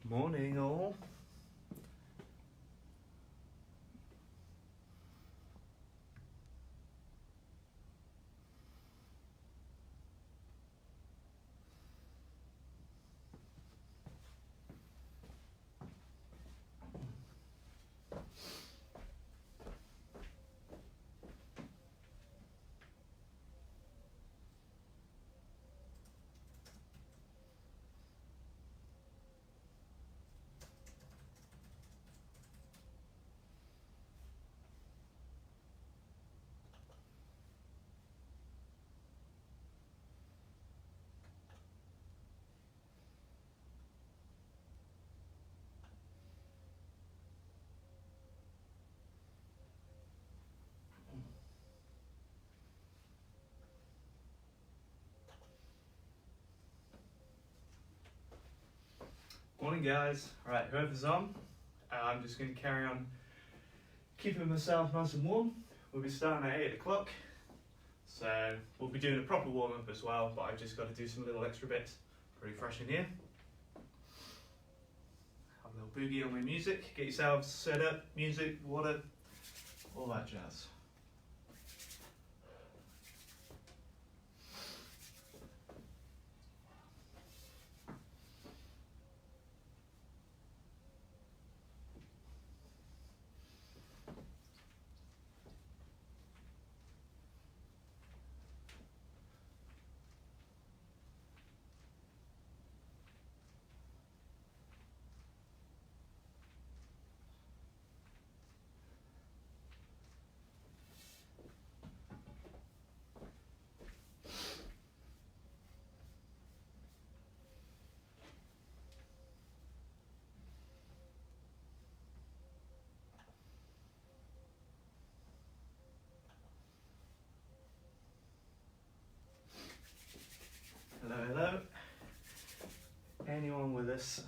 Morning all. Morning guys. Alright, whoever's on, I'm just going to carry on keeping myself nice and warm. We'll be starting at 8 o'clock, so we'll be doing a proper warm up as well, but I've just got to do some little extra bits. Pretty fresh in here. Have a little boogie on my music, get yourselves set up, music, water, all that jazz. Hello, hello. Anyone with us?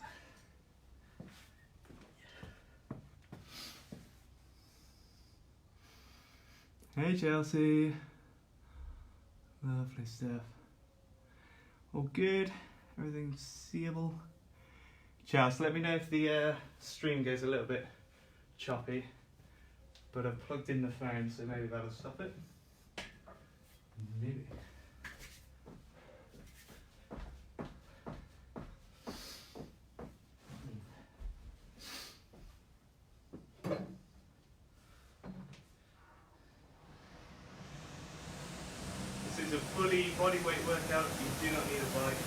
Hey Chelsea. Lovely stuff. All good? Everything's seeable? Chelsea, let me know if the stream goes a little bit choppy, but I've plugged in the phone, so maybe that'll stop it. Maybe. This is a fully bodyweight workout. You do not need a bike.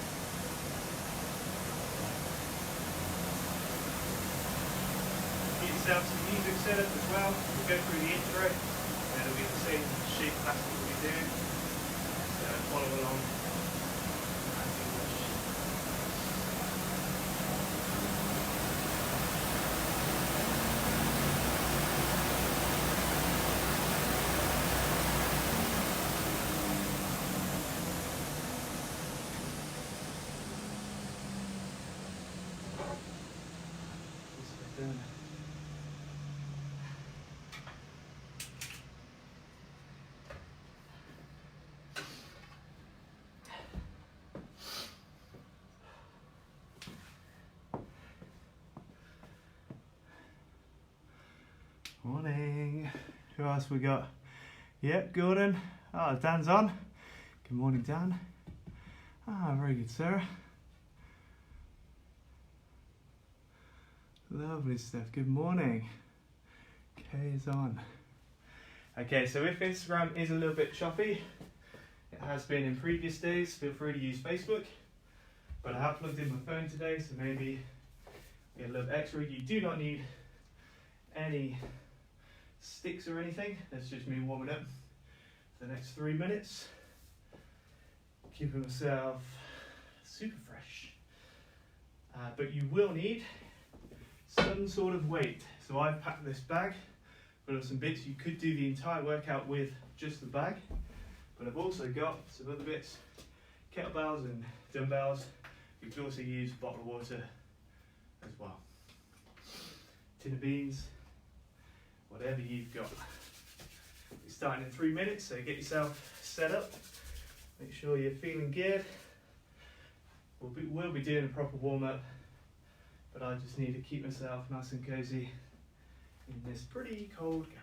Get yourself some music set up as well. We'll go through the intro, and it'll be the same shape class that we'll be doing. So follow along. Nice English. Morning. Who else we got? Yep, Gordon. Oh, Dan's on. Good morning, Dan. Ah, very good, Sarah. Lovely stuff. Good morning. Kay is on. Okay, so if Instagram is a little bit choppy, it has been in previous days, feel free to use Facebook. But I have plugged in my phone today, so maybe get a little extra. You do not need any sticks or anything. That's just me warming up for the next 3 minutes. Keeping myself super fresh. But you will need some sort of weight. So I've packed this bag full of some bits. You could do the entire workout with just the bag, but I've also got some other bits, kettlebells and dumbbells. You could also use a bottle of water as well. Tin of beans, whatever you've got. We're starting in 3 minutes, so get yourself set up. Make sure you're feeling good. We'll be doing a proper warm up but I just need to keep myself nice and cozy in this pretty cold garage.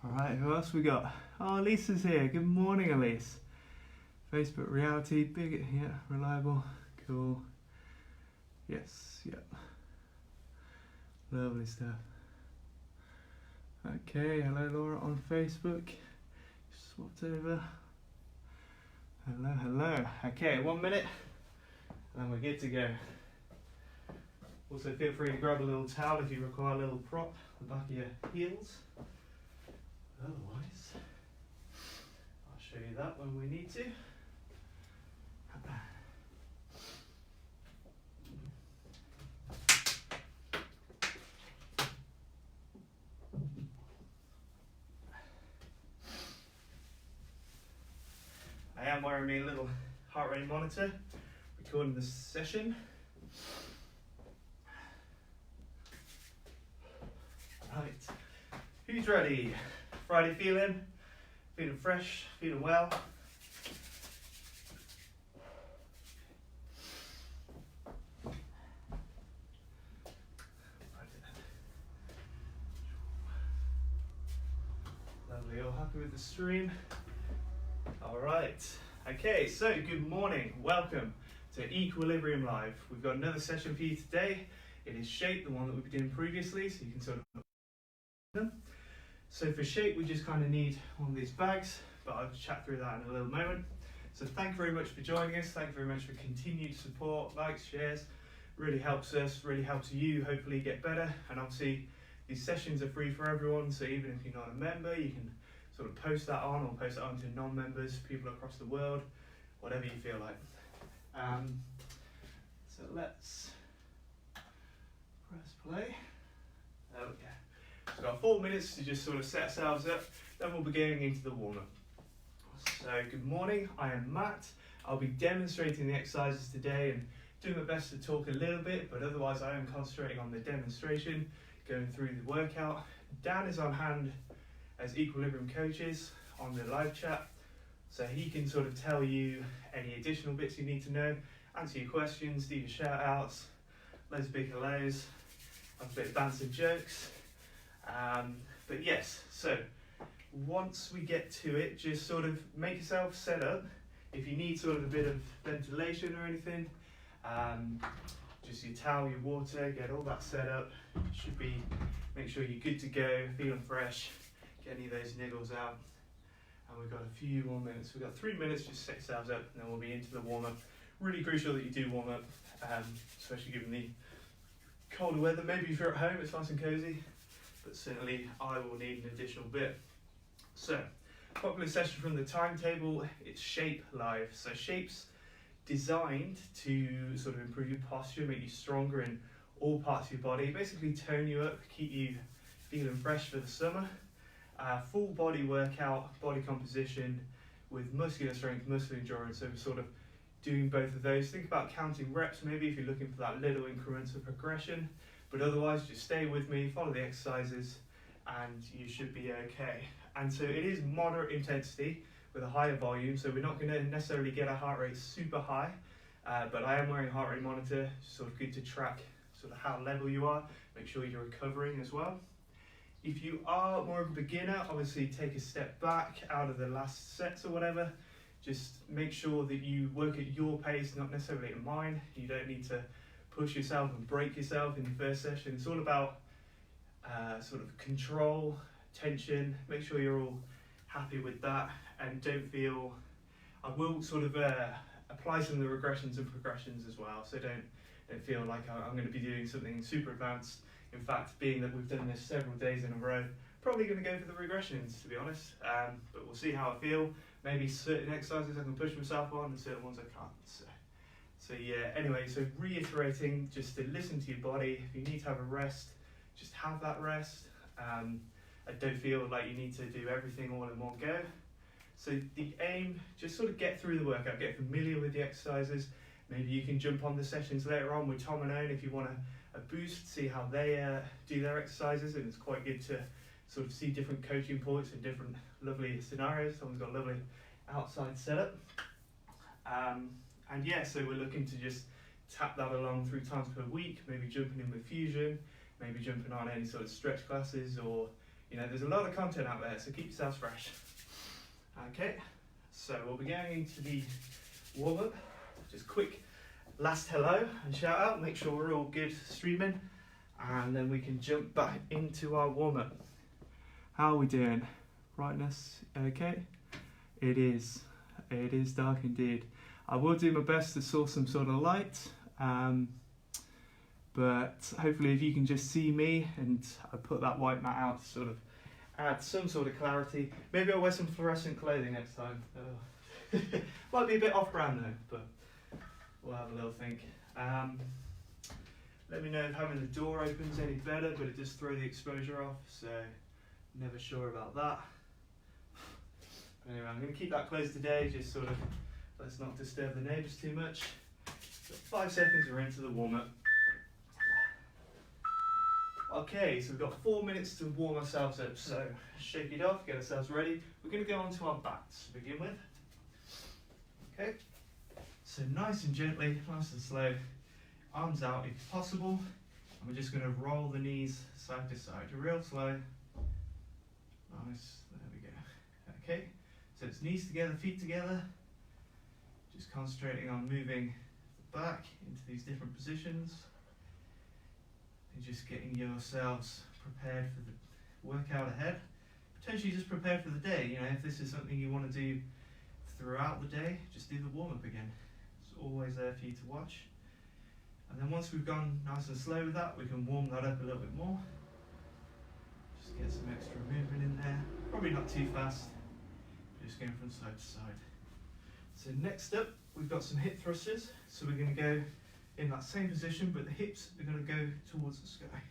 Alright, who else we got? Oh, Lisa's here. Good morning, Elise. Facebook reality, big, yeah, reliable, cool. Yes, yep. Lovely stuff. Okay, hello Laura on Facebook. Swapped over. Hello, hello. Okay, 1 minute, and we're good to go. Also, feel free to grab a little towel if you require a little prop on the back of your heels. Otherwise, I'll show you that when we need to. I am wearing my little heart rate monitor, recording this session. Right, who's ready? Friday feeling? Feeling fresh? Feeling well? Lovely, all happy with the stream? Alright, okay, so good morning, welcome to Equilibrium Live. We've got another session for you today. It is Shape, the one that we've been doing previously, so you can sort of them. So for Shape, we just kind of need one of these bags, but I'll chat through that in a little moment. So thank you very much for joining us. Thank you very much for continued support, likes, shares. Really helps us, really helps you hopefully get better. And obviously these sessions are free for everyone. So even if you're not a member, you can sort of post that on or post it on to non-members, people across the world, whatever you feel like. So let's press play. There we go. We've got 4 minutes to just sort of set ourselves up, then we'll be going into the warm-up. So good morning, I am Matt. I'll be demonstrating the exercises today and doing my best to talk a little bit, but otherwise I am concentrating on the demonstration, going through the workout. Dan is on hand as Equilibrium coaches on the live chat, so he can sort of tell you any additional bits you need to know, answer your questions, do your shout outs, loads of big hellos, have a bit of banter jokes. But yes, so once we get to it, just sort of make yourself set up. If you need sort of a bit of ventilation or anything, just your towel, your water, get all that set up. Should be, make sure you're good to go, feeling fresh, get any of those niggles out. And we've got a few more minutes. We've got 3 minutes, just set yourselves up, and then we'll be into the warm-up. Really crucial that you do warm up, especially given the colder weather. Maybe if you're at home, it's nice and cozy. But certainly I will need an additional bit. So, popular session from the timetable, it's Shape Live. So Shape's designed to sort of improve your posture, make you stronger in all parts of your body, basically tone you up, keep you feeling fresh for the summer. Full body workout, body composition with muscular strength, muscular endurance. So we're sort of doing both of those. Think about counting reps maybe if you're looking for that little increments of progression. But otherwise, just stay with me, follow the exercises, and you should be okay. And so it is moderate intensity with a higher volume, so we're not going to necessarily get our heart rate super high, but I am wearing a heart rate monitor, sort of good to track sort of how level you are, make sure you're recovering as well. If you are more of a beginner, obviously take a step back out of the last sets or whatever. Just make sure that you work at your pace, not necessarily at mine. You don't need to push yourself and break yourself in the first session. It's all about sort of control, tension, make sure you're all happy with that, and don't feel, I will sort of apply some of the regressions and progressions as well, so don't feel like I'm going to be doing something super advanced. In fact, being that we've done this several days in a row, probably going to go for the regressions, to be honest. But we'll see how I feel. Maybe certain exercises I can push myself on and certain ones I can't. So yeah, anyway, so reiterating, just to listen to your body. If you need to have a rest, just have that rest. I don't feel like you need to do everything all in one go. So the aim, just sort of get through the workout, get familiar with the exercises. Maybe you can jump on the sessions later on with Tom and Owen if you want a boost, see how they do their exercises, and it's quite good to sort of see different coaching points and different lovely scenarios. Tom's got a lovely outside setup. And yeah, so we're looking to just tap that along 3 times per week, maybe jumping in with fusion, maybe jumping on any sort of stretch classes, or, you know, there's a lot of content out there, so keep yourselves fresh. Okay, so we'll be going into the warm-up. Just quick last hello and shout out, make sure we're all good streaming, and then we can jump back into our warm-up. How are we doing? Brightness, okay? It is dark indeed. I will do my best to source some sort of light, but hopefully if you can just see me, and I put that white mat out to sort of add some sort of clarity. Maybe I'll wear some fluorescent clothing next time. Might be a bit off-brand though, but we'll have a little think. Let me know if having the door open is any better, but it does throw the exposure off, so never sure about that. Anyway, I'm going to keep that closed today, just sort of let's not disturb the neighbours too much. So 5 seconds, we're into the warm-up. Okay, so we've got 4 minutes to warm ourselves up, so shake it off, get ourselves ready. We're going to go on to our backs to begin with. Okay, so nice and gently, nice and slow, arms out if possible, and we're just going to roll the knees side to side, real slow. Nice, there we go. Okay, so it's knees together, feet together, just concentrating on moving the back into these different positions, and just getting yourselves prepared for the workout ahead. Potentially just prepared for the day. You know, if this is something you want to do throughout the day, just do the warm-up again. It's always there for you to watch. And then once we've gone nice and slow with that, we can warm that up a little bit more. Just get some extra movement in there. Probably not too fast, just going from side to side. So next up, we've got some hip thrusters. So we're going to go in that same position, but the hips are going to go towards the sky.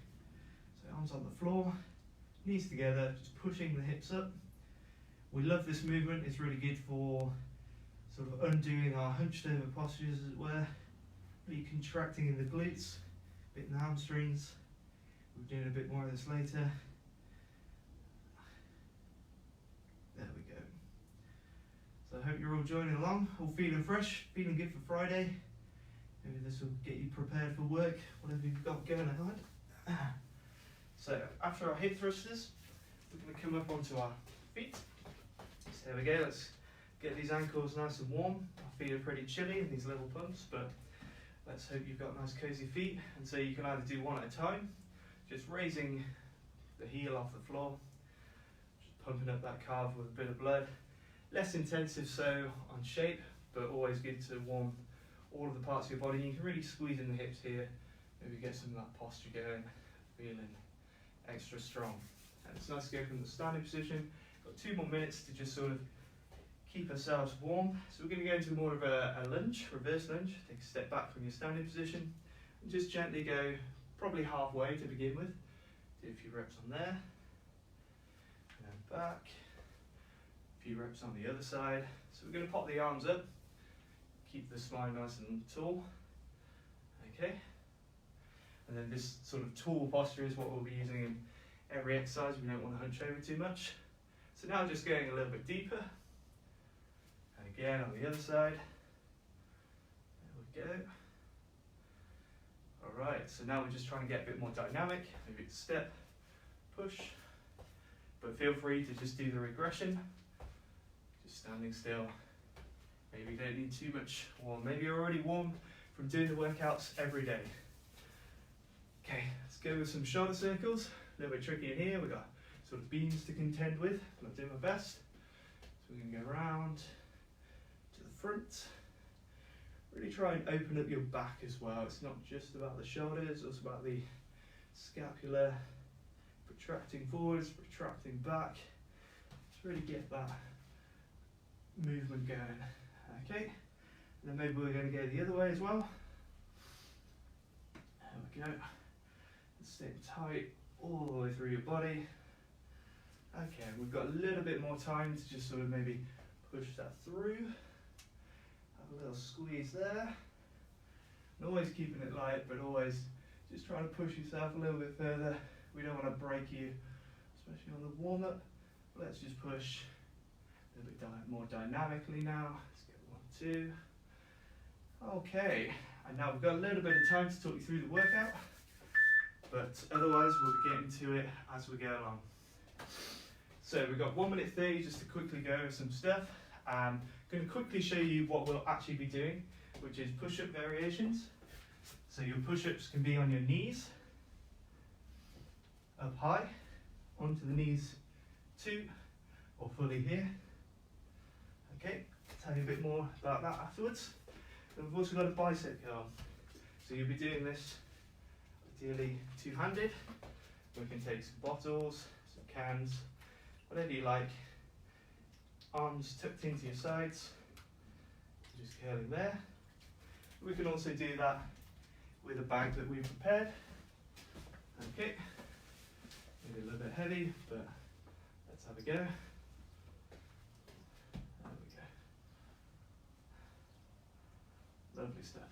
So arms on the floor, knees together, just pushing the hips up. We love this movement. It's really good for sort of undoing our hunched over postures, as it were. Really contracting in the glutes, a bit in the hamstrings. We're doing a bit more of this later. There we go. So I hope you're all joining along, all feeling fresh, feeling good for Friday. Maybe this will get you prepared for work, whatever you've got going ahead. So after our hip thrusters, we're going to come up onto our feet. So there we go, let's get these ankles nice and warm. Our feet are pretty chilly in these little pumps, but let's hope you've got nice cozy feet. And so you can either do one at a time, just raising the heel off the floor, just pumping up that calf with a bit of blood. Less intensive so on shape, but always good to warm all of the parts of your body. You can really squeeze in the hips here, maybe get some of that posture going, feeling extra strong. And it's nice to go from the standing position. Got 2 more minutes to just sort of keep ourselves warm. So we're going to go into more of a lunge, reverse lunge. Take a step back from your standing position and just gently go probably halfway to begin with. Do a few reps on there, and then back. A few reps on the other side. So we're going to pop the arms up, keep the spine nice and tall. Okay. And then this sort of tall posture is what we'll be using in every exercise. We don't want to hunch over too much. So now just going a little bit deeper. And again on the other side. There we go. Alright, so now we're just trying to get a bit more dynamic. Maybe it's step, push. But feel free to just do the regression. Just standing still. Maybe you don't need too much warm. Maybe you're already warm from doing the workouts every day. Okay, let's go with some shoulder circles. A little bit tricky in here. We've got sort of beams to contend with. I'm doing my best. So we're going to go around to the front. Really try and open up your back as well. It's not just about the shoulders, it's also about the scapula protracting forwards, protracting back. Just really get that movement going. Okay, and then maybe we're going to go the other way as well. There we go. Stay tight all the way through your body. Okay, we've got a little bit more time to just sort of maybe push that through. Have a little squeeze there. And always keeping it light, but always just trying to push yourself a little bit further. We don't want to break you, especially on the warm-up. Let's just push a little bit more dynamically now. Let's get 1, 2. Okay, and now we've got a little bit of time to talk you through the workout, but otherwise we'll be getting to it as we go along. So we've got 1 minute 30 just to quickly go over some stuff. I'm going to quickly show you what we'll actually be doing, which is push-up variations. So your push-ups can be on your knees, up high, onto the knees 2, or fully here. Okay, I'll tell you a bit more about that afterwards. And we've also got a bicep curl. So you'll be doing this ideally two-handed. We can take some bottles, some cans, whatever you like. Arms tucked into your sides, just curling there. We can also do that with a bag that we've prepared. Okay, maybe a little bit heavy, but let's have a go. There we go. Lovely stuff.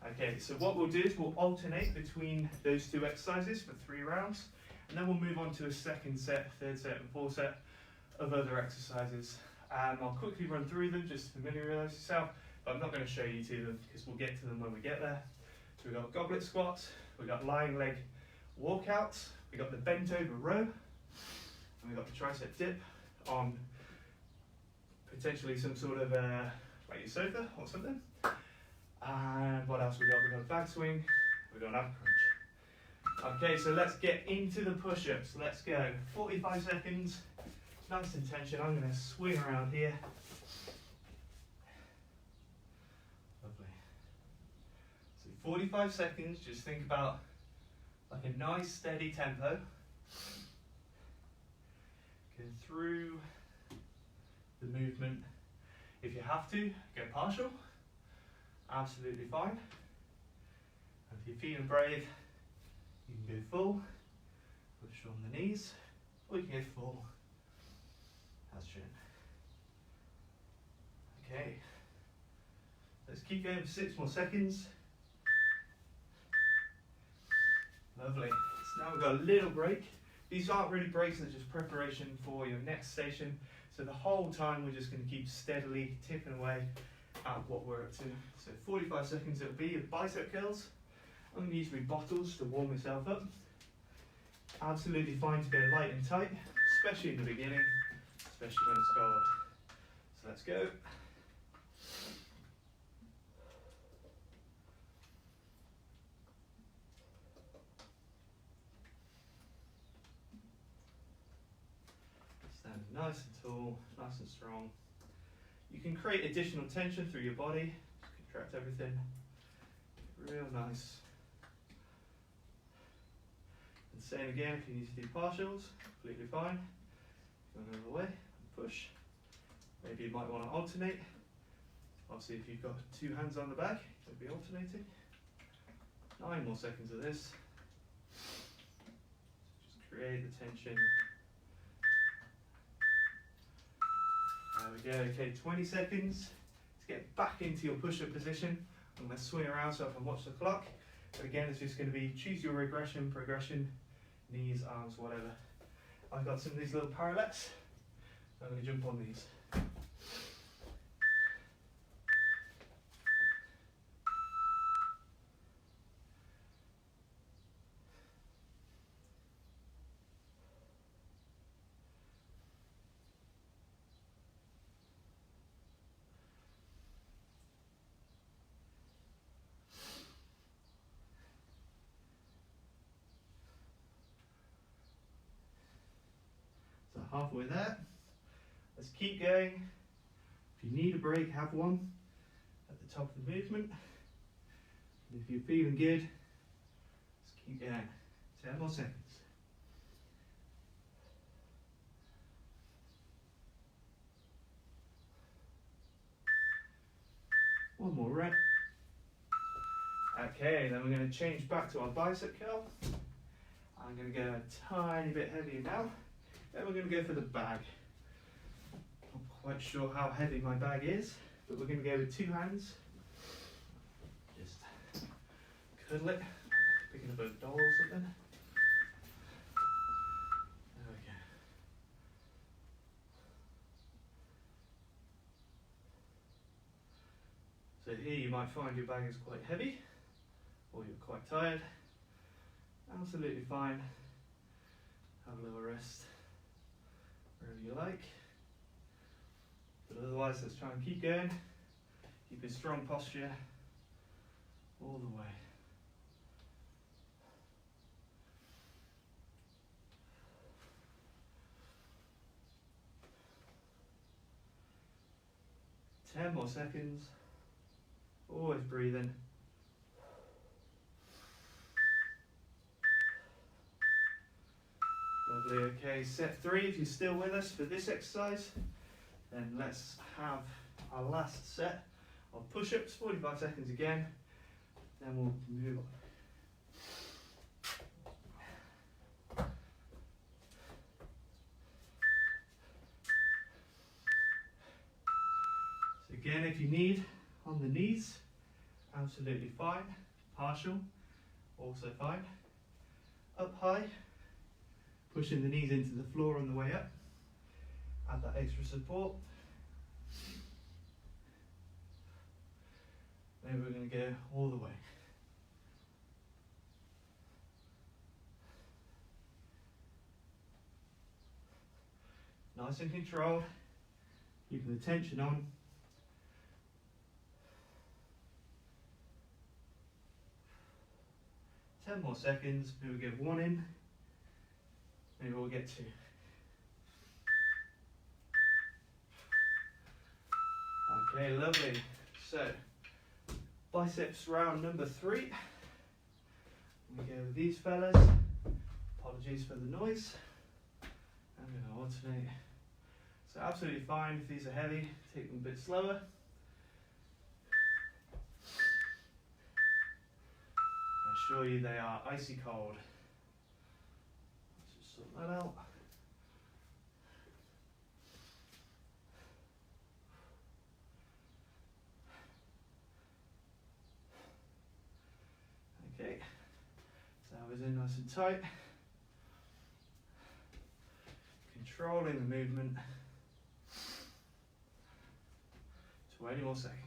Okay, so what we'll do is we'll alternate between those 2 exercises for 3 rounds, and then we'll move on to a second set, third set, and fourth set of other exercises. I'll quickly run through them just to familiarise yourself, but I'm not going to show you to them because we'll get to them when we get there. So we've got goblet squats, we've got lying leg walkouts, we've got the bent over row, and we've got the tricep dip on potentially some sort of like your sofa or something. And what else we got? We've got a back swing, we've got an ab crunch. Okay, so let's get into the push-ups. Let's go. 45 seconds, nice and tension. I'm going to swing around here. Lovely. So 45 seconds, just think about like a nice steady tempo. Go through the movement. If you have to, go partial. Absolutely fine. And if you're feeling brave, you can go full, push on the knees, or you can go full, as shown. Okay, let's keep going for 6 more seconds. Lovely. So now we've got a little break. These aren't really breaks, they're just preparation for your next station. So the whole time we're just going to keep steadily tipping away at what we're up to. So 45 seconds it'll be of bicep curls. I'm going to use my bottles to warm myself up. Absolutely fine to go light and tight, especially in the beginning, especially when it's cold. So let's go. Standing nice and tall, nice and strong. You can create additional tension through your body, just contract everything. Real nice. And same again, if you need to do partials, completely fine. Go another way and push. Maybe you might want to alternate. Obviously, if you've got 2 hands on the back, you'll be alternating. 9 more seconds of this. Just create the tension. There we go. Okay, 20 seconds to get back into your push-up position. I'm going to swing around so I can watch the clock. But again, it's just going to be choose your regression, progression, knees, arms, whatever. I've got some of these little parallettes. I'm going to jump on these. Halfway there. Let's keep going. If you need a break, have one at the top of the movement. And if you're feeling good, just Keep going. 10 more seconds. One more rep. Okay, then we're going to change back to our bicep curl. I'm going to go a tiny bit heavier now. Then we're going to go for the bag. Not quite sure how heavy my bag is, but we're going to go with 2 hands. Just cuddle it, picking up a doll or something. There we go. So here you might find your bag is quite heavy, or you're quite tired. Absolutely fine. Have a little rest wherever you like. But otherwise, let's try and keep going. Keep a strong posture all the way. Ten more seconds. Always breathing. Lovely. Okay, set 3. If you're still with us for this exercise, then let's have our last set of push-ups, 45 seconds again, then we'll move on. So again, if you need, on the knees, absolutely fine. Partial, also fine. Up high, pushing the knees into the floor on the way up. Add that extra support. Then we're going to go all the way. Nice and controlled, keeping the tension on. Ten more seconds, maybe we'll get 1 in, maybe we'll get 2. Okay, lovely. So, biceps round number 3. We go with these fellas. Apologies for the noise. I'm going to alternate. So absolutely fine if these are heavy, take them a bit slower. I assure you they are icy cold. Let's just sort that out. Okay, so I was in nice and tight. Controlling the movement. 20 more seconds.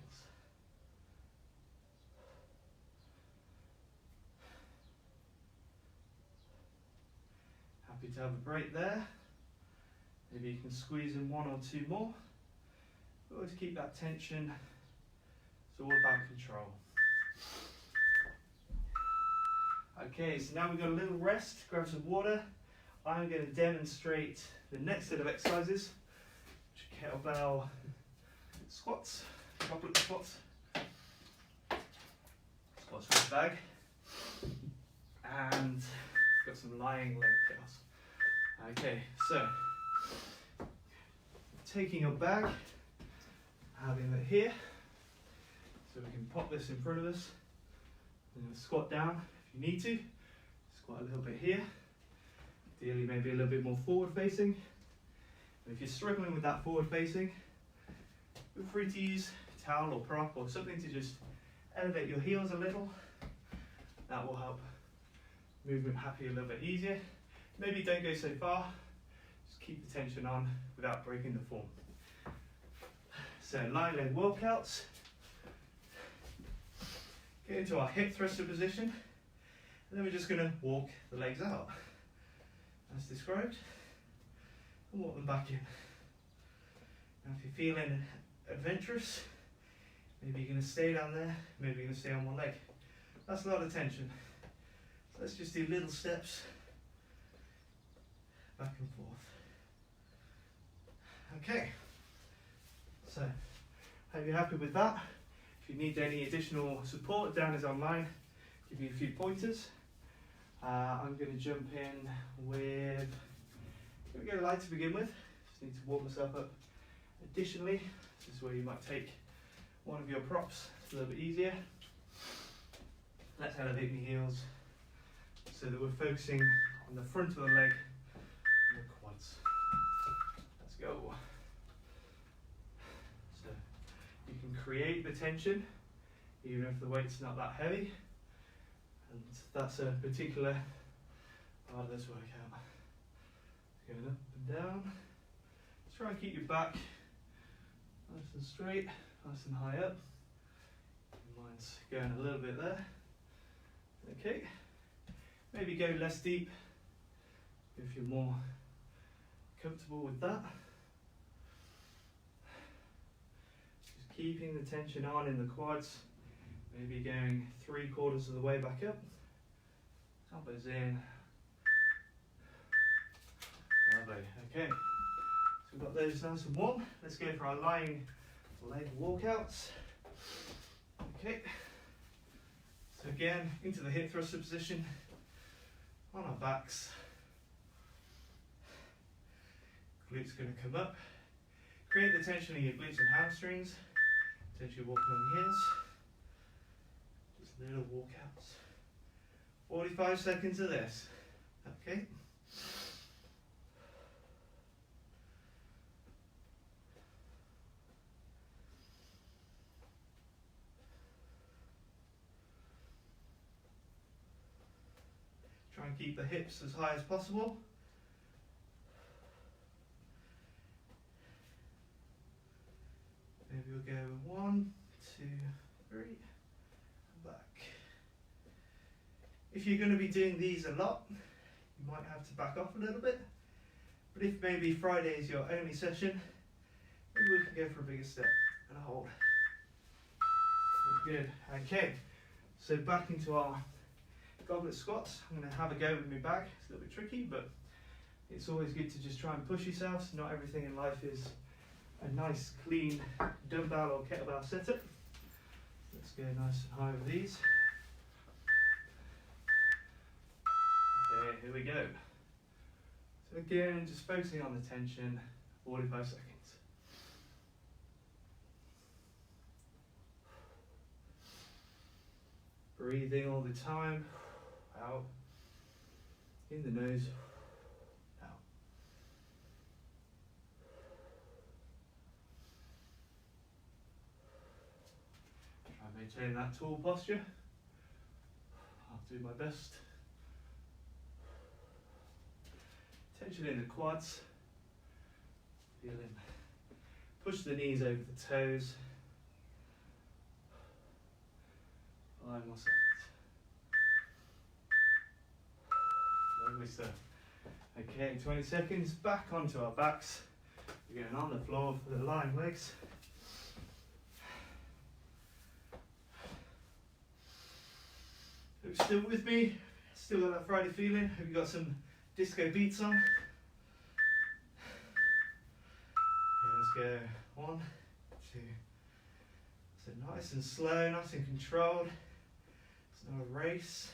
Happy to have a break there. Maybe you can squeeze in 1 or 2 more. Always keep that tension. It's all about control. Okay, so now we've got a little rest. Grab some water. I'm going to demonstrate the next set of exercises, which are kettlebell squats, goblet squats, squats with a bag, and got some lying leg curls. Okay, so taking your bag, having it here, so we can pop this in front of us. We're going to squat down if you need to. Squat a little bit here. Ideally maybe a little bit more forward facing. And if you're struggling with that forward facing, feel free to use a towel or prop or something to just elevate your heels a little. That will help movement happen a little bit easier. Maybe don't go so far, just keep the tension on without breaking the form. So lying leg workouts. Get into our hip thruster position, and then we're just going to walk the legs out as described, and walk them back in. Now if you're feeling adventurous, maybe you're going to stay down there, maybe you're going to stay on one leg. That's a lot of tension. So let's just do little steps back and forth. Okay, so hope you're happy with that. If you need any additional support, Dan is online, give you a few pointers. I'm going to jump in with, I'm going to go light to begin with. Just need to warm myself up. Additionally, this is where you might take one of your props. It's a little bit easier. Let's elevate the heels so that we're focusing on the front of the leg and the quads. Let's go. So you can create the tension even if the weight's not that heavy, and that's a particular part of this workout. Going up and down. Try and keep your back nice and straight, nice and high up. Mine's going a little bit there. Okay, maybe go less deep if you're more comfortable with that. Just keeping the tension on in the quads, maybe going 3/4 of the way back up. Elbows in. Lovely, okay. So we've got those nice and warm. Let's go for our lying leg walkouts. Okay. So again, into the hip thruster position, on our backs. Glutes going to come up. Create the tension in your glutes and hamstrings. Potentially walking on your heels. Just little walkouts. 45 seconds of this. Okay. Try and keep the hips as high as possible. Maybe we'll go 1, 2, 3, and back. If you're going to be doing these a lot, you might have to back off a little bit. But if maybe Friday is your only session, maybe we can go for a bigger step and a hold. Good. Okay, so back into our goblet squats. I'm going to have a go with my back. It's a little bit tricky, but it's always good to just try and push yourself. Not everything in life is a nice, clean dumbbell or kettlebell setup. Let's go nice and high with these. Okay, here we go. So again, just focusing on the tension, 45 seconds. Breathing all the time. Out, in the nose, out. Try and maintain that tall posture. I'll do my best. Tension in the quads. Feeling. Push the knees over the toes. 5 more seconds. Lovely stuff. Okay, 20 seconds, back onto our backs. We're going on the floor for the lying legs. Hope you're still with me. Still got that Friday feeling. Have you got some disco beats on? Okay, let's go. 1, 2. So nice and slow, nice and controlled. It's not a race.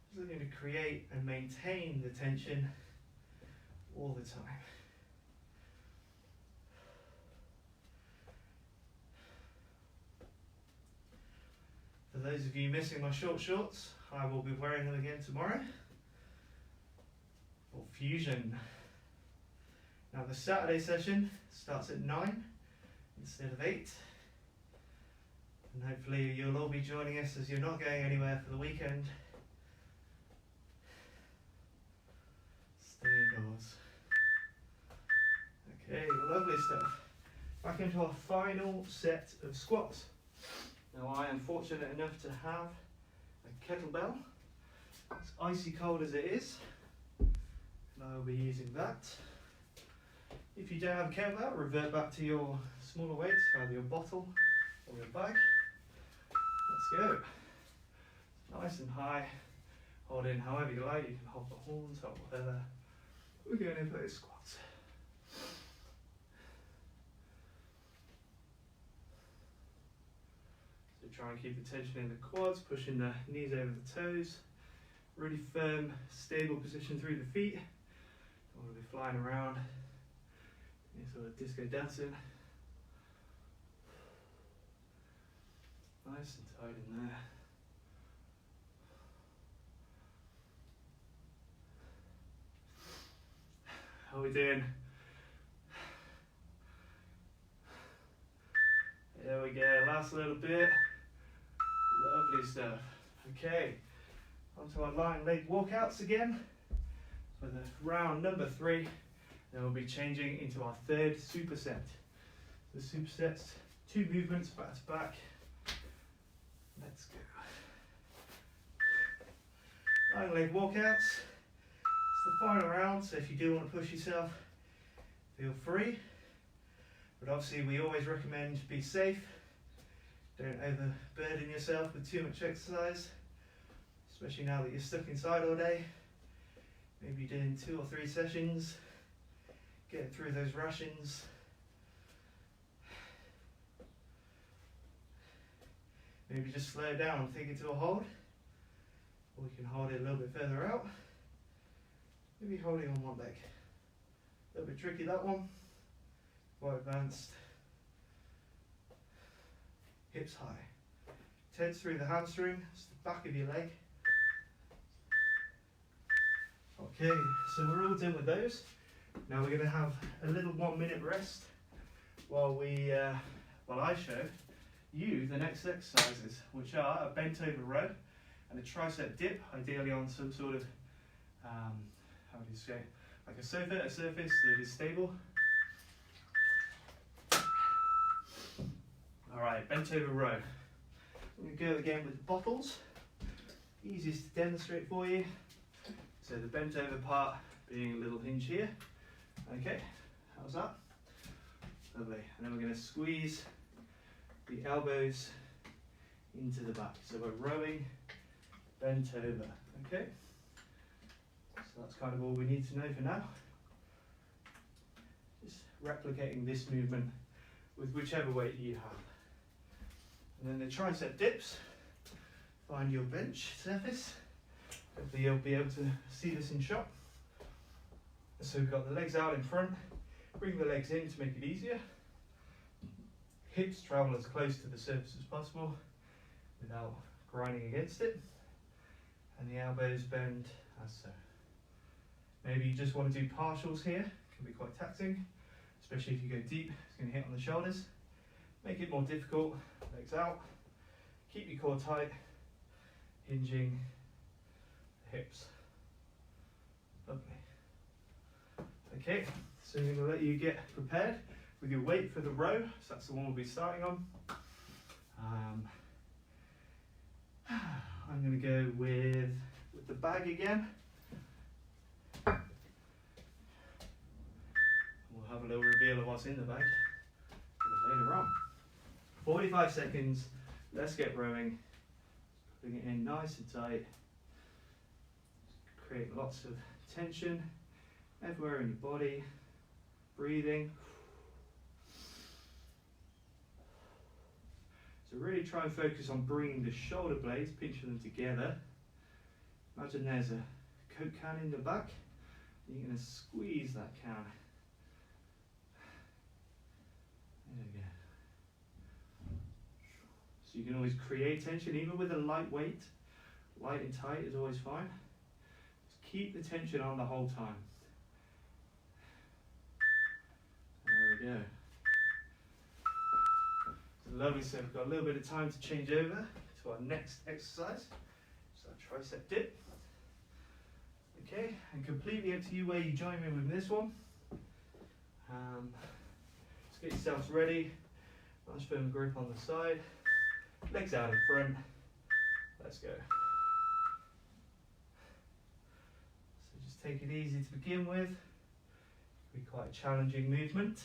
Just looking to create and maintain the tension all the time. For those of you missing my short shorts, I will be wearing them again tomorrow for fusion. Now the Saturday session starts at 9 instead of 8. And hopefully you'll all be joining us as you're not going anywhere for the weekend. Stay indoors. Okay, lovely stuff. Back into our final set of squats. Now I am fortunate enough to have a kettlebell. It's icy cold as it is, and I will be using that. If you don't have a kettlebell, revert back to your smaller weights, either your bottle or your bag. Let's go. Nice and high. Hold in however you like. You can hold the horns, hold whatever. We're going in for those squats. So try and keep the tension in the quads, pushing the knees over the toes. Really firm, stable position through the feet. Don't want to be flying around. Any sort of disco dancing. Nice and tight in there. How are we doing? There we go, last little bit. Lovely stuff. Okay, onto our lying leg walkouts again. For the round number 3, then we'll be changing into our third superset. The supersets, 2 movements back to back. Let's go. Lying leg walkouts. It's the final round, so if you do want to push yourself, feel free. But obviously we always recommend be safe. Don't overburden yourself with too much exercise, especially now that you're stuck inside all day. Maybe doing 2 or 3 sessions, getting through those rations. Maybe just slow it down and take it to a hold. Or we can hold it a little bit further out. Maybe holding on one leg. A little bit tricky, that one. Quite advanced. Hips high. Tense through the hamstring, it's the back of your leg. Okay, so we're all done with those. Now we're going to have a little 1-minute rest while I show you the next exercises, which are a bent over row and a tricep dip, ideally on some sort of, how do you say, like a surface that is stable. Alright, bent over row. I'm going to go again with bottles. Easiest to demonstrate for you. So the bent over part being a little hinge here. Okay, how's that? Lovely. And then we're going to squeeze the elbows into the back. So we're rowing, bent over. Okay? So that's kind of all we need to know for now. Just replicating this movement with whichever weight you have. And then the tricep dips. Find your bench surface. Hopefully you'll be able to see this in shot. So we've got the legs out in front. Bring the legs in to make it easier. Hips travel as close to the surface as possible without grinding against it. And the elbows bend as so. Maybe you just want to do partials here. It can be quite taxing, especially if you go deep. It's going to hit on the shoulders. Make it more difficult. Legs out. Keep your core tight. Hinging the hips. Lovely. Okay, so I'm going to let you get prepared with your weight for the row. So that's the one we'll be starting on. I'm going to go with the bag again. We'll have a little reveal of what's in the bag later on. 45 seconds. Let's get rowing. Putting it in nice and tight. Create lots of tension everywhere in your body. Breathing. So really try and focus on bringing the shoulder blades, pinching them together. Imagine there's a Coke can in the back. You're going to squeeze that can. There we go. So you can always create tension, even with a light weight. Light and tight is always fine. Just keep the tension on the whole time. There we go. Lovely, so we've got a little bit of time to change over to our next exercise. So our tricep dip. Okay, and completely up to you where you join me with this one. Just get yourselves ready. Nice firm grip on the side. Legs out in front. Let's go. So just take it easy to begin with. It'll be quite a challenging movement.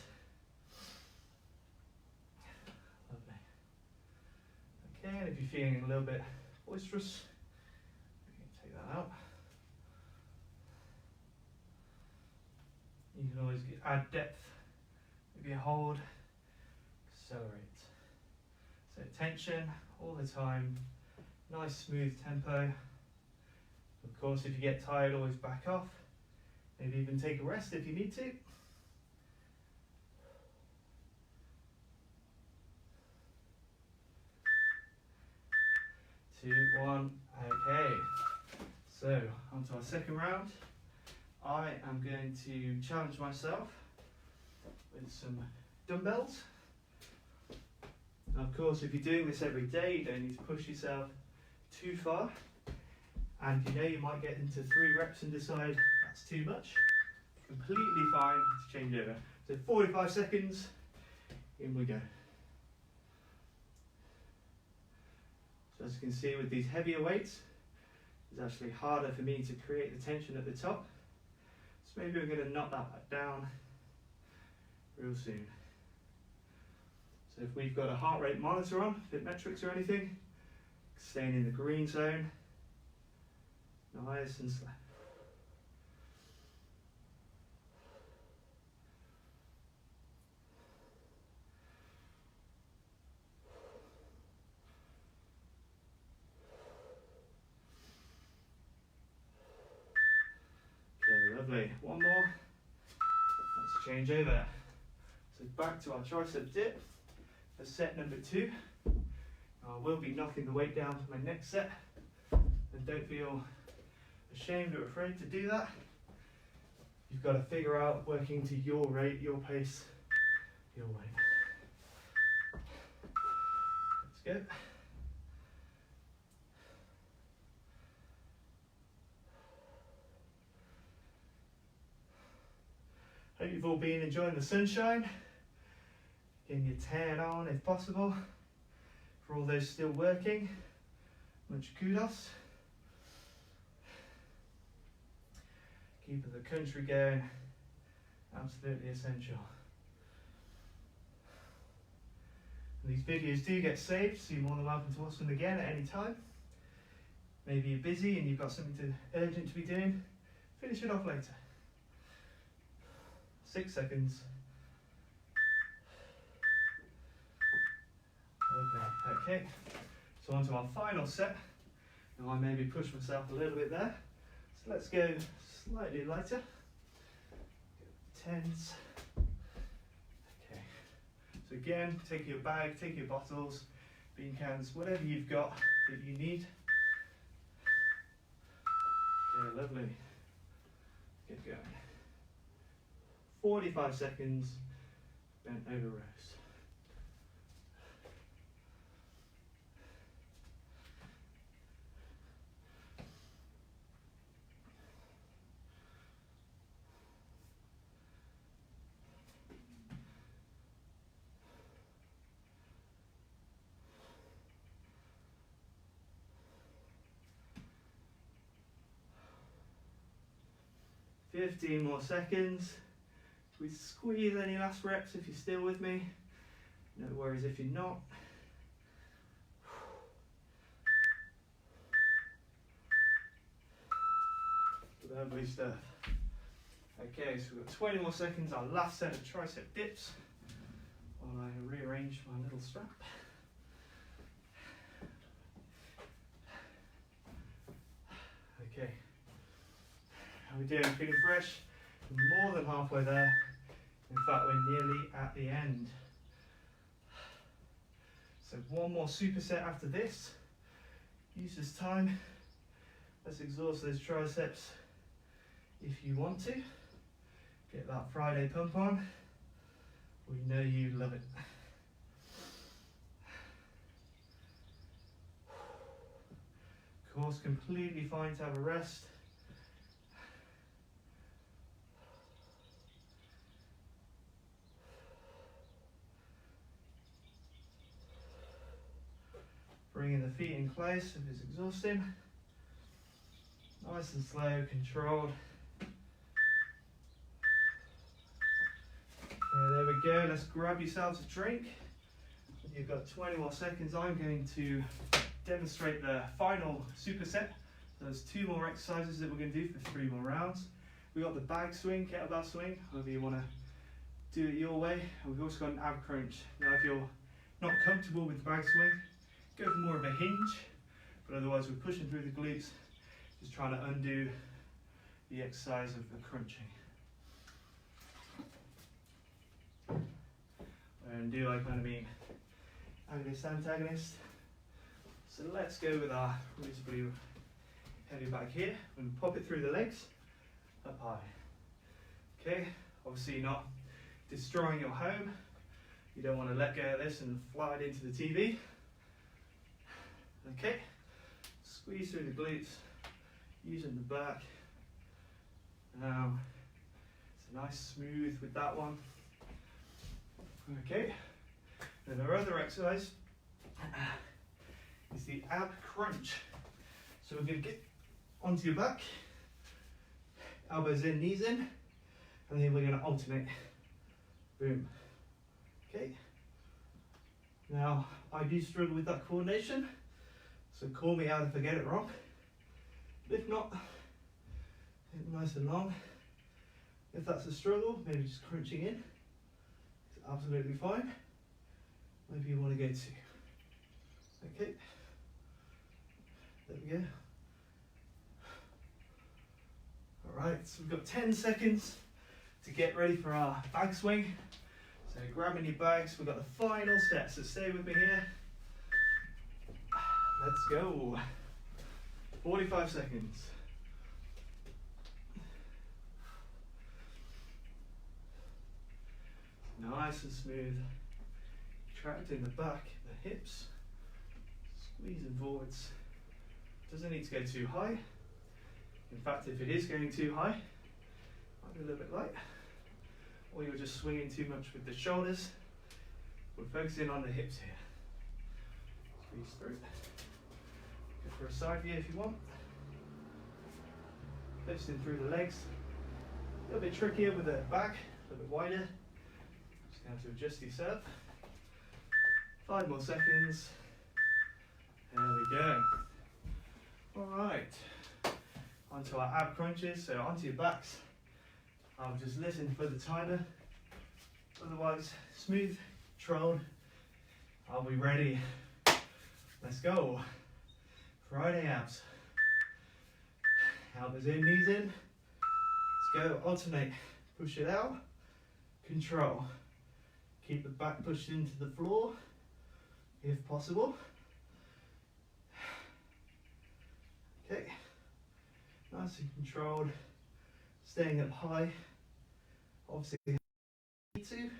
Okay, and if you're feeling a little bit boisterous, you can take that out. You can always add depth. Maybe a hold, accelerate. So tension all the time, nice smooth tempo. Of course, if you get tired, always back off. Maybe even take a rest if you need to. 2, 1, okay. So, on to our second round. I am going to challenge myself with some dumbbells. Of course, if you're doing this every day, you don't need to push yourself too far. And you know you might get into 3 reps and decide that's too much. Completely fine to change over. So 45 seconds, in we go. So as you can see with these heavier weights, it's actually harder for me to create the tension at the top. So maybe we're going to knock that back down real soon. So if we've got a heart rate monitor on, fit metrics or anything, staying in the green zone, nice and slow. Okay, lovely. One more. Let's change over. So back to our tricep dip for set number 2. I will be knocking the weight down for my next set. And don't feel ashamed or afraid to do that. You've got to figure out working to your rate, your pace, your weight. Let's go. Hope you've all been enjoying the sunshine, getting your tan on if possible. For all those still working, much kudos. Keeping the country going, absolutely essential. And these videos do get saved, so you're more than welcome to watch them again at any time. Maybe you're busy and you've got something urgent to be doing, finish it off later. 6 seconds. Okay, so on to our final set. Now I maybe push myself a little bit there. So let's go slightly lighter. 10s. Okay, so again, take your bag, take your bottles, bean cans, whatever you've got that you need. Okay, lovely. Get going. 45 seconds, bent over rows. Fifteen more seconds. We squeeze any last reps if you're still with me. No worries if you're not. Lovely stuff. Okay, so we've got 20 more seconds, our last set of tricep dips, while I rearrange my little strap. Okay, how are we doing? Feeling fresh? We're more than halfway there. In fact, we're nearly at the end. So one more superset after this. Use this time. Let's exhaust those triceps if you want to. Get that Friday pump on. We know you love it. Of course, completely fine to have a rest. Bringing the feet in place if it's exhausting. Nice and slow, controlled. Okay, there we go. Let's grab yourselves a drink. You've got 20 more seconds. I'm going to demonstrate the final superset. So there's 2 more exercises that we're going to do for 3 more rounds. We've got the bag swing, kettlebell swing, however you want to do it your way. And we've also got an ab crunch. Now if you're not comfortable with the bag swing, go for more of a hinge, but otherwise we're pushing through the glutes, Just trying to undo the exercise of the crunching. And do I kind of mean agonist, antagonist? So let's go with our reasonably heavy back here and pop it through the legs up high. Okay, obviously not destroying your home. You don't want to let go of this and fly it into the TV. Okay, squeeze through the glutes, using the back. Now, it's a nice smooth with that one. Okay, then our other exercise is the ab crunch. So we're going to get onto your back, elbows in, knees in, and then we're going to alternate. Boom. Okay. Now, I do struggle with that coordination, so call me out if I get it wrong. But if not, hit nice and long. If that's a struggle, maybe just crunching in. It's absolutely fine. Maybe you want to go two. Okay. There we go. Alright, so we've got 10 seconds to get ready for our bag swing. So grabbing your bags, we've got the final step, so stay with me here. Let's go. 45 seconds. Nice and smooth. Tracting the back, the hips, squeezing forwards. Doesn't need to go too high. In fact, if it is going too high, might be a little bit light. Or you're just swinging too much with the shoulders. We're focusing on the hips here. Squeeze through. Go for a side view if you want. Lifting through the legs. A little bit trickier with the back, a little bit wider. Just going to have to adjust yourself. 5 more seconds. There we go. Alright. Onto our ab crunches, so onto your backs. I'll just listen for the timer. Otherwise, smooth, controlled. I'll be ready. Let's go. Friday abs. Elbows in, knees in. Let's go. Alternate. Push it out. Control. Keep the back pushed into the floor, if possible. Okay. Nice and controlled. Staying up high. Obviously, need to.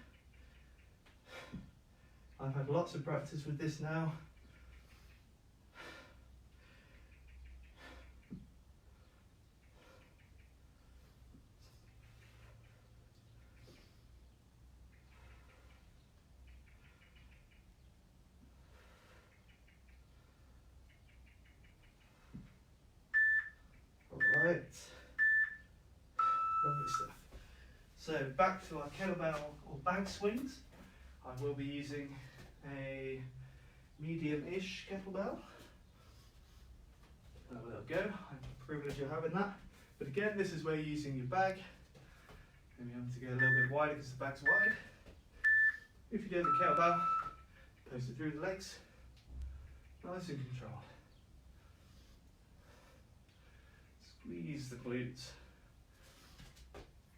I've had lots of practice with this now. Alright. Lovely stuff. So back to our kettlebell or bag swings. I will be using a medium-ish kettlebell. Have a little go. I'm privileged of having that. But again, this is where you're using your bag. Maybe I'm to go a little bit wider because the bag's wide. If you do the kettlebell, post it through the legs. Nice and controlled. Squeeze the glutes.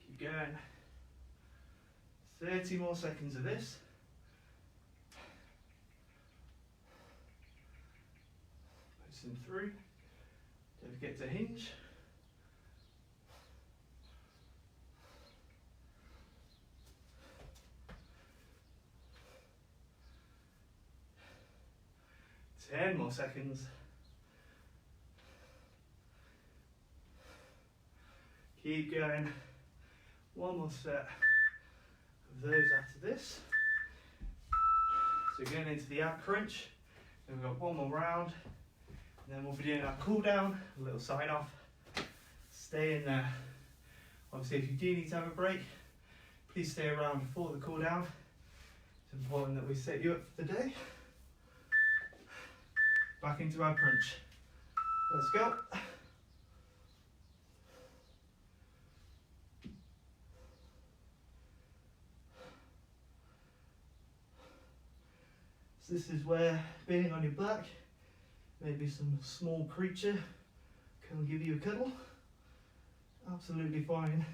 Keep going. 30 more seconds of this. Posting through. Don't forget to hinge. Ten more seconds. Keep going. One more set of those after this. So going into the ab crunch. Then we've got one more round. And then we'll be doing our cool down, a little sign off. Stay in there. Obviously, if you do need to have a break, please stay around before the cool down. It's important that we set you up for the day. Back into our crunch. Let's go. So this is where being on your back, maybe some small creature He'll give you a cuddle. Absolutely fine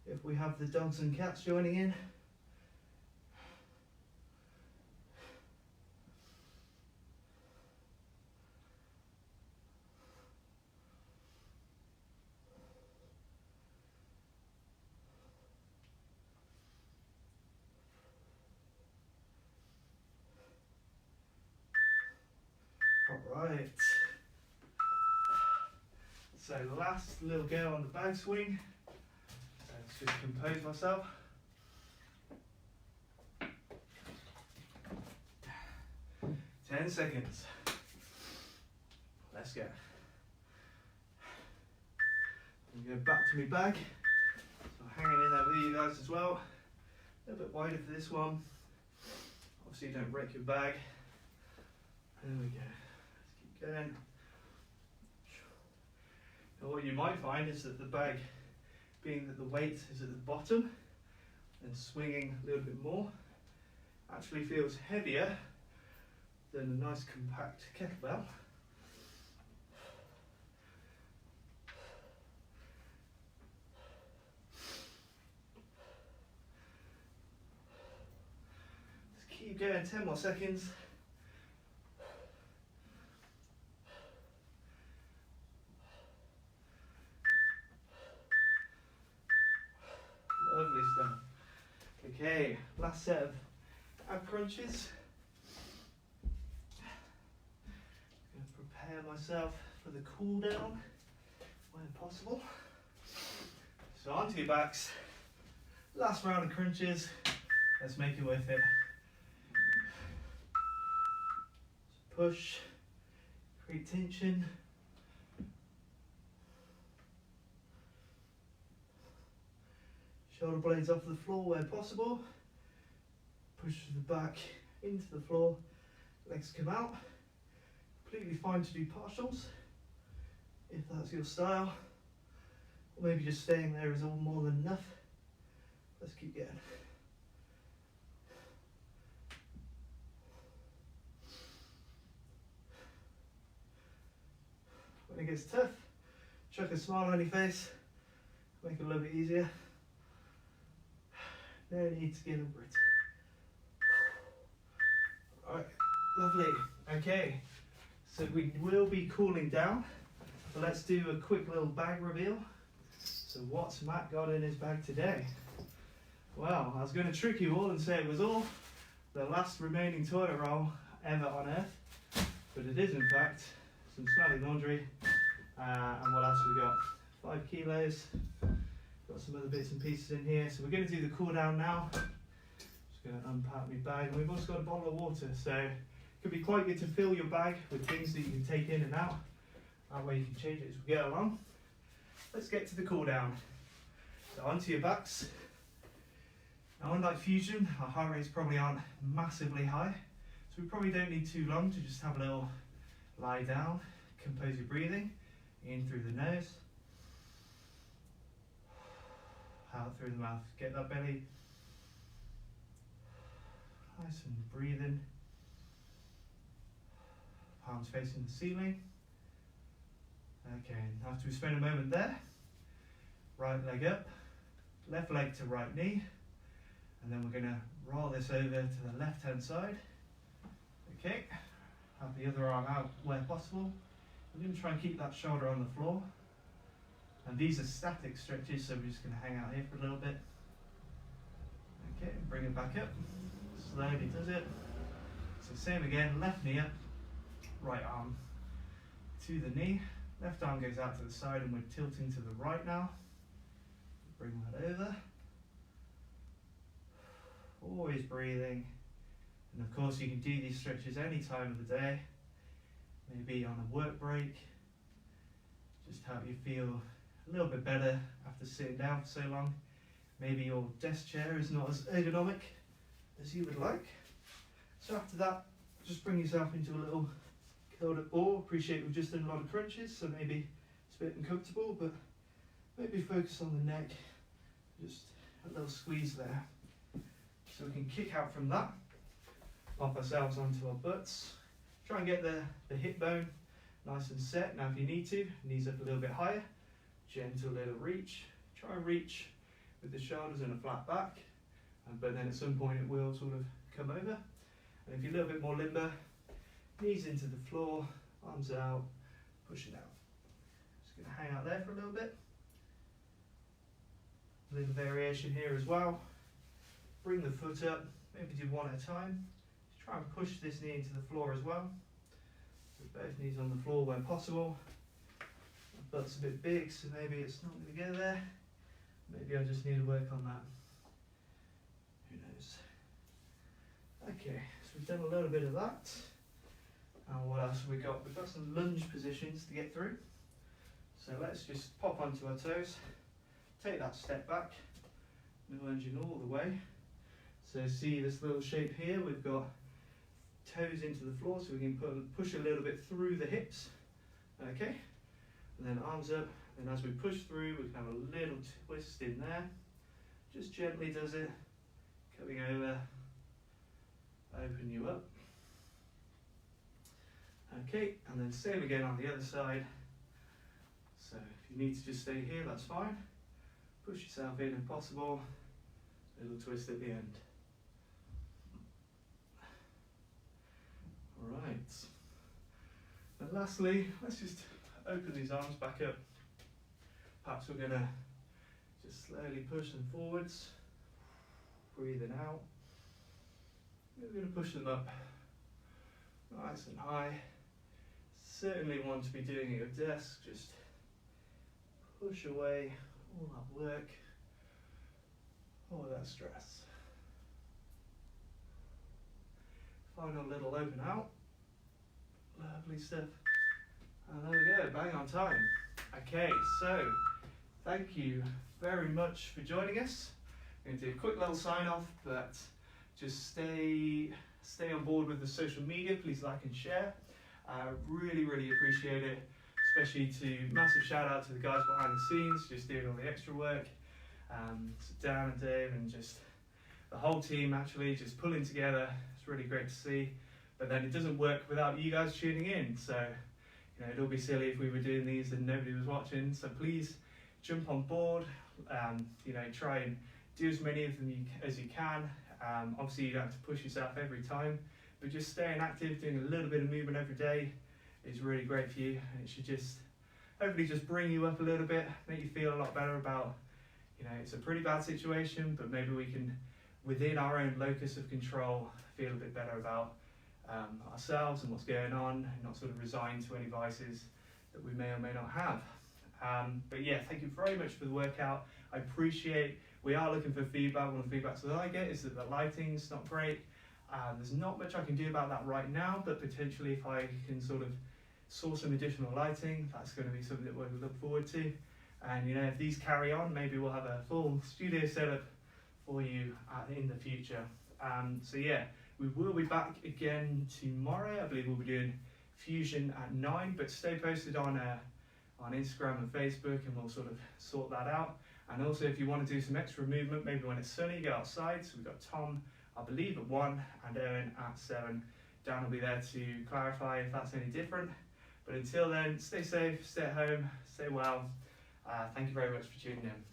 if we have the dogs and cats joining in. Alright, so last little go on the bag swing. Let's just compose myself. Ten seconds. Let's go. I'm going back to my bag. So hanging in there with you guys as well. A little bit wider for this one. Obviously you don't wreck your bag. There we go. Going. Now what you might find is that the bag, being that the weight is at the bottom and swinging a little bit more, actually feels heavier than a nice compact kettlebell. Just keep going, 10 more seconds. Lovely stuff. Okay, last set of ab crunches. I'm going to prepare myself for the cool down where possible. So onto your backs. Last round of crunches. Let's make it worth it. So push, create tension. Shoulder blades off the floor where possible. Push the back into the floor. Legs come out. Completely fine to do partials if that's your style. Or maybe just staying there is all more than enough. Let's keep going. When it gets tough, chuck a smile on your face. Make it a little bit easier. No need to get over it. Alright, lovely. Okay, so we will be cooling down. So let's do a quick little bag reveal. So what's Matt got in his bag today? Well, I was going to trick you all and say it was all the last remaining toilet roll ever on earth. But it is in fact some smelly laundry. And what else have we got? 5 kilos. Got some other bits and pieces in here. So we're going to do the cool down now. Just going to unpack my bag. And we've also got a bottle of water. So it could be quite good to fill your bag with things that you can take in and out. That way you can change it as we go along. Let's get to the cool down. So onto your backs. Now unlike fusion, our heart rates probably aren't massively high. So we probably don't need too long to just have a little lie down, compose your breathing, in through the nose. Out through the mouth. Get that belly nice and breathing. Palms facing the ceiling. Okay, after we spend a moment there, right leg up, left leg to right knee, and then we're going to roll this over to the left hand side. Okay, have the other arm out where possible. We're going to try and keep that shoulder on the floor. And these are static stretches, so we're just going to hang out here for a little bit. Okay, bring it back up. Slowly does it. So same again, left knee up, right arm to the knee. Left arm goes out to the side and we're tilting to the right now. Bring that over. Always breathing. And of course you can do these stretches any time of the day. Maybe on a work break. Just help you feel a little bit better after sitting down for so long. Maybe your desk chair is not as ergonomic as you would like. So after that, just bring yourself into a little curled up ball. Appreciate we've just done a lot of crunches, so maybe it's a bit uncomfortable, but maybe focus on the neck. Just a little squeeze there. So we can kick out from that, pop ourselves onto our butts. Try and get the hip bone nice and set. Now if you need to, knees up a little bit higher, gentle little reach. Try and reach with the shoulders and a flat back, but then at some point it will sort of come over. And if you're a little bit more limber, knees into the floor, arms out, pushing out. Just going to hang out there for a little bit. A little variation here as well. Bring the foot up, maybe do one at a time. Just try and push this knee into the floor as well. With both knees on the floor where possible. My butt's a bit big, so maybe it's not going to go there. Maybe I just need to work on that. Who knows? Okay, so we've done a little bit of that. And what else have we got? We've got some lunge positions to get through. So let's just pop onto our toes. Take that step back. No lunging all the way. So see this little shape here? We've got toes into the floor, so we can push a little bit through the hips. Okay? And then arms up. And as we push through, we can have a little twist in there. Just gently does it. Coming over. Open you up. Okay, and then same again on the other side. So if you need to just stay here, that's fine. Push yourself in if possible. Little twist at the end. Alright. And lastly, let's just open these arms back up. Perhaps we're going to just slowly push them forwards. Breathing out. We're going to push them up nice and high. Certainly want to be doing it at your desk. Just push away all that work, all that stress. Final little open out. Lovely stuff. And there we go, bang on time. Okay, so thank you very much for joining us. I'm going to do a quick little sign off, but just stay on board with the social media. Please like and share. Really appreciate it. Especially to massive shout out to the guys behind the scenes, just doing all the extra work. Dan and Dave and just the whole team actually just pulling together. It's really great to see. But then it doesn't work without you guys tuning in. So, you know, it'd all be silly if we were doing these and nobody was watching. So please jump on board. You know, try and do as many of them as you can. Obviously, you don't have to push yourself every time, but just staying active, doing a little bit of movement every day is really great for you, and it should just hopefully just bring you up a little bit, make you feel a lot better about, you know, it's a pretty bad situation, but maybe we can, within our own locus of control, feel a bit better about ourselves and what's going on, and not sort of resign to any vices that we may or may not have. But yeah, thank you very much for the workout. I appreciate, we are looking for feedback. One of the feedbacks that I get is that the lighting's not great. There's not much I can do about that right now, but potentially if I can sort of source some additional lighting, that's going to be something that we'll look forward to. And you know, if these carry on, maybe we'll have a full studio setup for you in the future. So yeah, we will be back again tomorrow. I believe we'll be doing Fusion at 9, but stay posted on Instagram and Facebook, and we'll sort of sort that out. And also, if you want to do some extra movement, maybe when it's sunny, go outside. So we've got Tom, I believe, at 1 and Owen at 7. Dan will be there to clarify if that's any different. But until then, stay safe, stay at home, stay well. Thank you very much for tuning in.